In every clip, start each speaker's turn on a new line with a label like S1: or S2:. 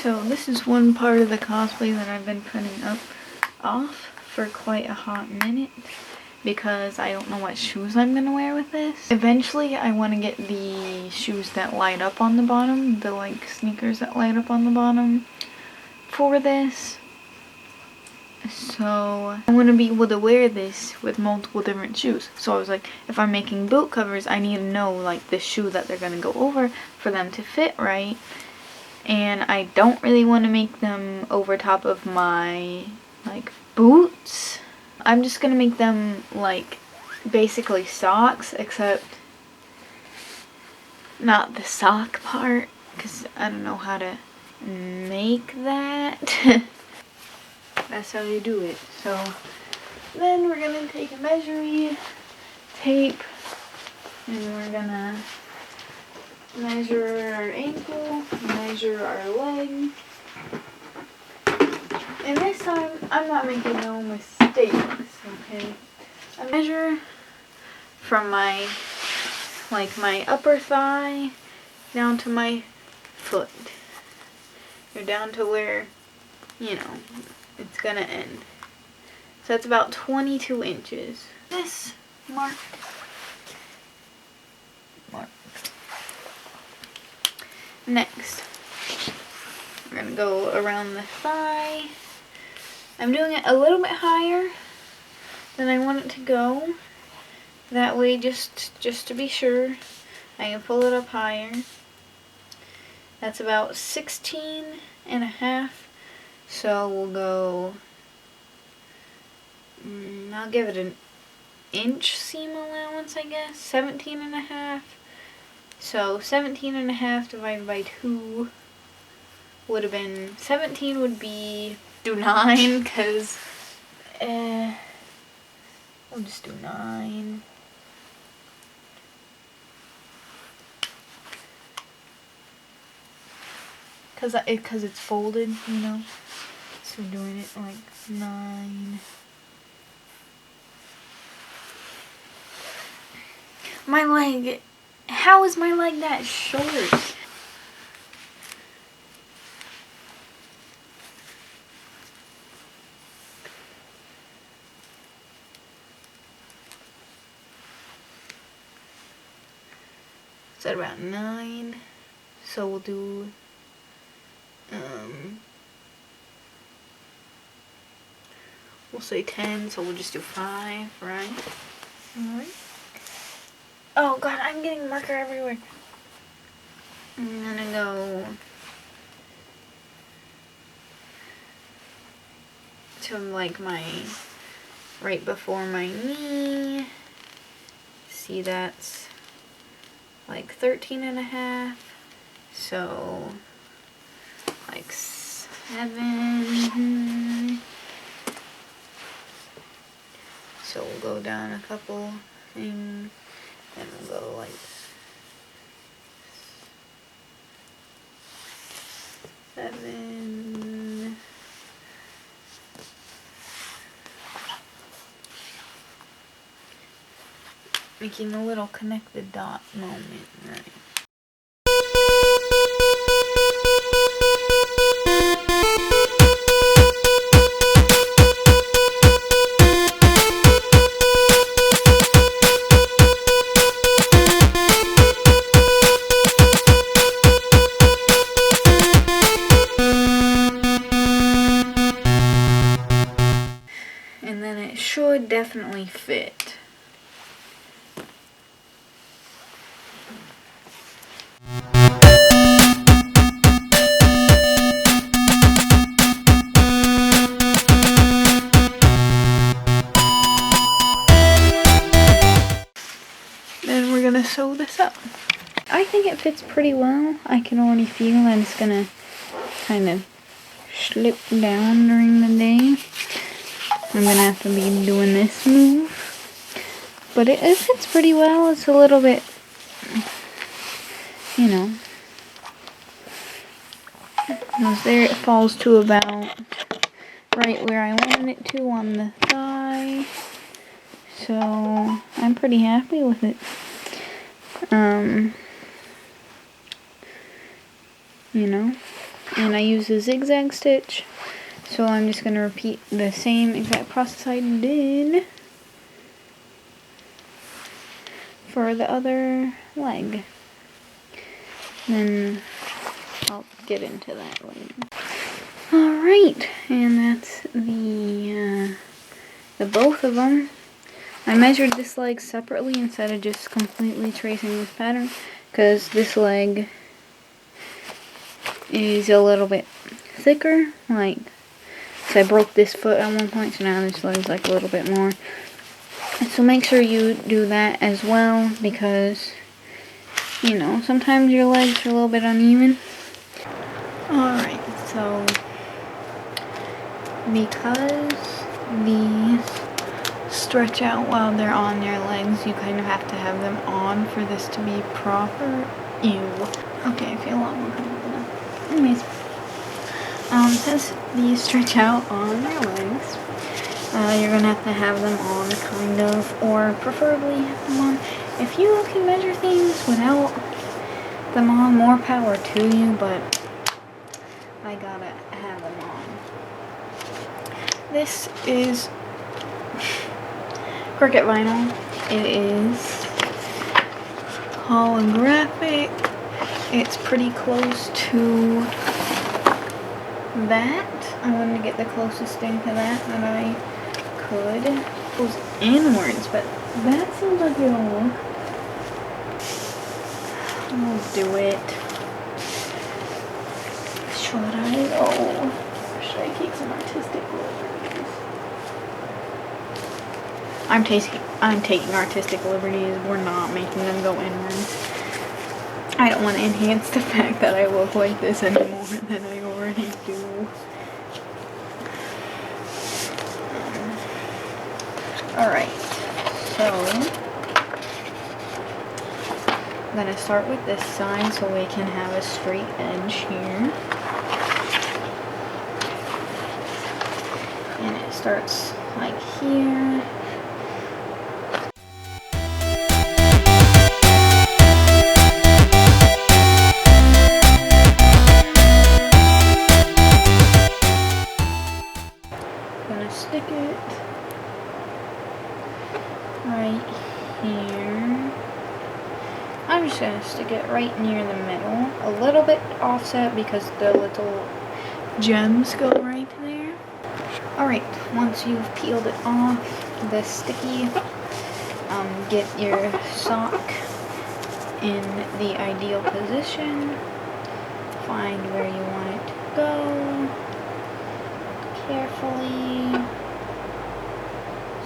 S1: So this is one part of the cosplay that I've been putting off for quite a hot minute because I don't know what shoes I'm gonna wear with this. Eventually I want to get the shoes that light up on the bottom, the like sneakers that light up on the bottom for this. So I want to be able to wear this with multiple different shoes. So I was like, if I'm making boot covers, I need to know like the shoe that they're gonna go over for them to fit right. And I don't really want to make them over top of my like boots. I'm just gonna make them like basically socks, except not the sock part because I don't know how to make that. That's how you do it. So then we're gonna take a measuring tape and we're gonna measure our ankle, measure our leg. And this time, I'm not making no mistakes, okay? I measure from my upper thigh down to my foot. Or down to where, you know, it's gonna end. So that's about 22 inches. This mark. Next, we're gonna go around the thigh. I'm doing it a little bit higher than I want it to go. That way, just to be sure, I can pull it up higher. That's about 16 and a half. So we'll go, I'll give it an inch seam allowance, I guess. 17 and a half. So 17 and a half divided by 2 would have been, 17 would be, do 9, because, we'll just do 9. Because it's folded, you know, so we're doing it like 9. My leg, how is my leg that short? It's at about 9, so we'll do, we'll say 10, so we'll just do 5, right? Alright. Oh god, I'm getting marker everywhere. I'm gonna go to like my, right before my knee. See, that's like 13 and a half. So like 7. So we'll go down a couple things. And we'll go like 7. Making a little connect the dot moment, right? Should definitely fit. Then we're gonna sew this up. I think it fits pretty well. I can already feel that it's gonna kind of slip down during the day. I'm gonna have to be doing this move. But it fits pretty well. It's a little bit, you know. There it falls to about right where I wanted it to on the thigh. So I'm pretty happy with it. You know. and I use a zigzag stitch. So I'm just going to repeat the same exact process I did for the other leg. Then I'll get into that later. Alright, and that's the both of them. I measured this leg separately instead of just completely tracing this pattern, because this leg is a little bit thicker, like, so I broke this foot at one point, so now this leg's like a little bit more. So make sure you do that as well, because, you know, sometimes your legs are a little bit uneven. Alright, so because these stretch out while they're on your legs, you kind of have to have them on for this to be proper. Ew. Okay, I feel a lot more comfortable now. Anyways, since these stretch out on your legs, you're gonna have them on, kind of, or preferably have them on. If you can measure things without them on, more power to you, but I gotta have them on. This is Cricut vinyl. It is holographic. It's pretty close to that. I wanted to get the closest thing to that I could. It goes inwards, but that seems like it'll work. I'll do it. Should I? Oh, should I take some artistic liberties? I'm taking artistic liberties. We're not making them go inwards. I don't want to enhance the fact that I look like this any more than I already do. Alright, so I'm going to start with this side so we can have a straight edge here. And it starts like here. Stick it right here. I'm just going to stick it right near the middle, a little bit offset because the little gems go right there. Alright, once you've peeled it off the sticky, get your sock in the ideal position, find where you want it to go. Carefully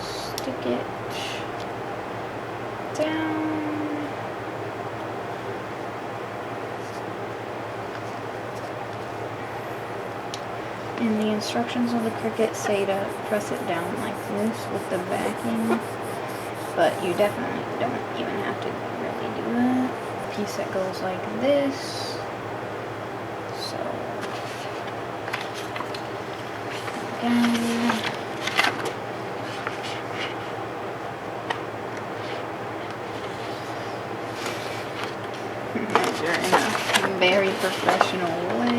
S1: stick it down. And the instructions on the Cricut say to press it down like this with the backing, but you definitely don't even have to really do that. A piece that goes like this. So again, measure in a very professional way.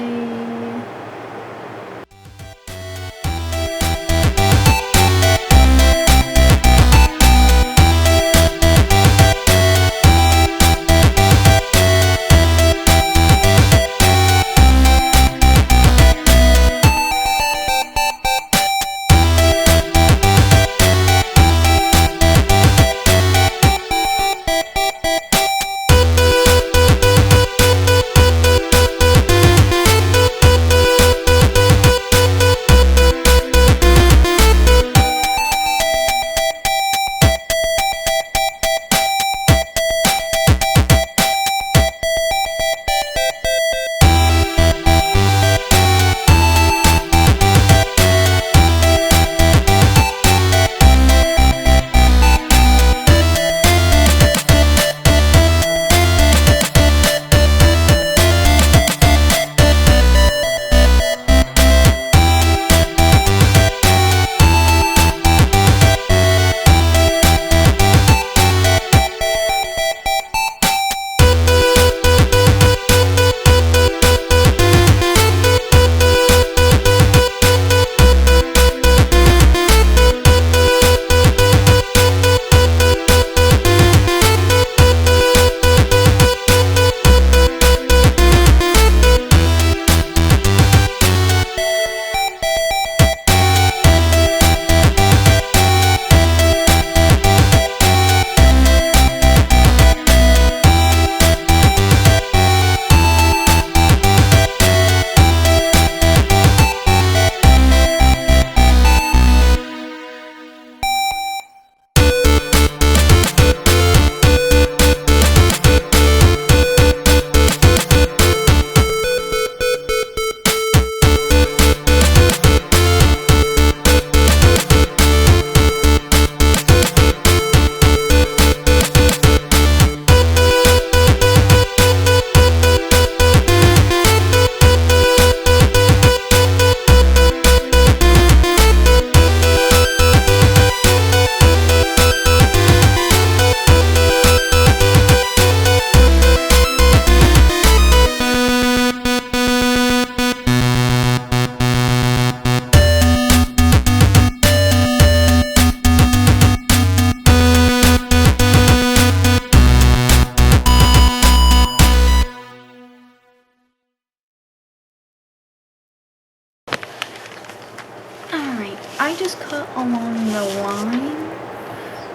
S1: I just cut along the line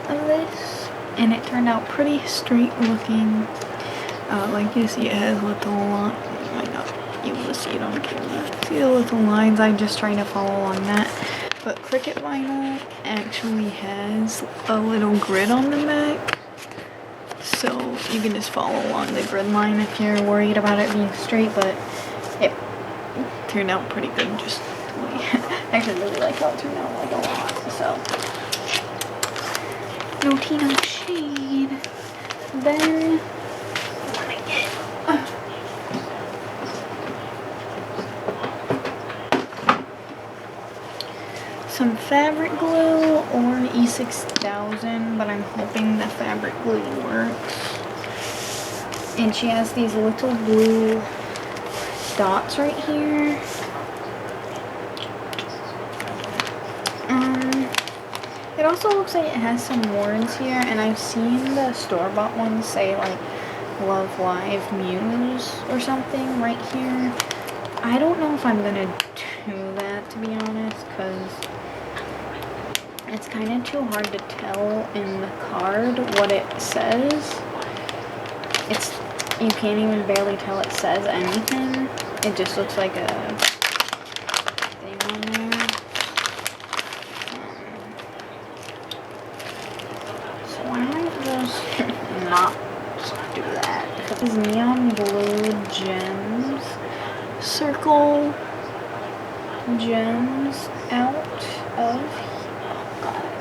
S1: of this, and it turned out pretty straight looking. Like you see, it has little lines. You might not be able to see it on camera. See the little lines? I just trying to follow along that. But Cricut vinyl actually has a little grid on the back, so you can just follow along the grid line if you're worried about it being straight. But it turned out pretty good. Just I actually really like how it turned out, like, a lot. So no tea, no shade. Then let me get some fabric glue or E6000, but I'm hoping the fabric glue works. And she has these little blue dots right here. It also looks like it has some words here, and I've seen the store-bought ones say like Love Live Muse or something right here. I don't know if I'm gonna do that, to be honest, because it's kind of too hard to tell in the card what it says. You can't even barely tell it says anything. It just looks like a thing on there. So why don't I just not do that? This is neon blue gems. Circle gems out of, oh god,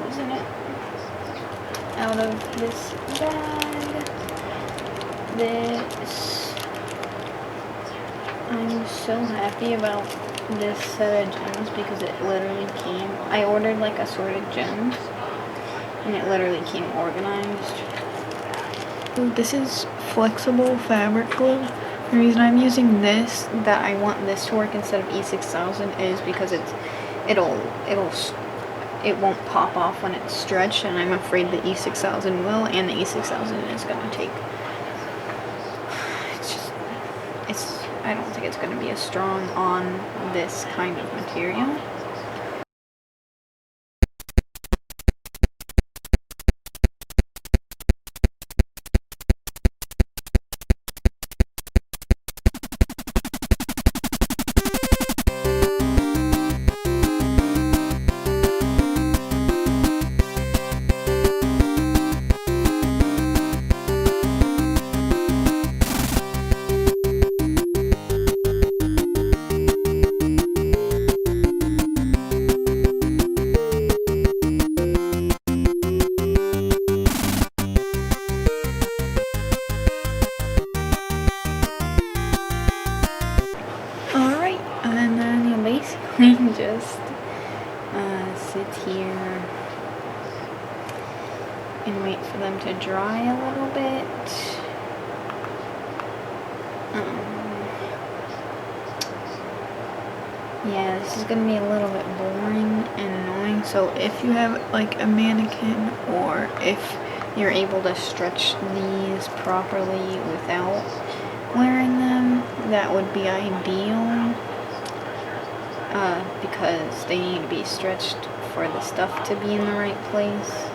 S1: losing it, out of this bag. This, I'm so happy about this set of gems because it literally came, I ordered like assorted gems and it literally came organized. This is flexible fabric glue. The reason I'm using this, that I want this to work instead of E6000, is because it won't pop off when it's stretched, and I'm afraid the E6000 will, and the E6000 is gonna take, I don't think it's gonna be as strong on this kind of material. Just sit here and wait for them to dry a little bit. Yeah, this is gonna be a little bit boring and annoying, so if you have like a mannequin, or if you're able to stretch these properly without wearing them, that would be ideal. Because they need to be stretched for the stuff to be in the right place,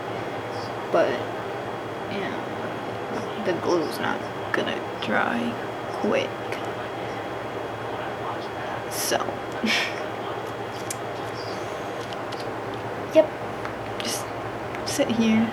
S1: but yeah, the glue's not gonna dry quick, so yep, just sit here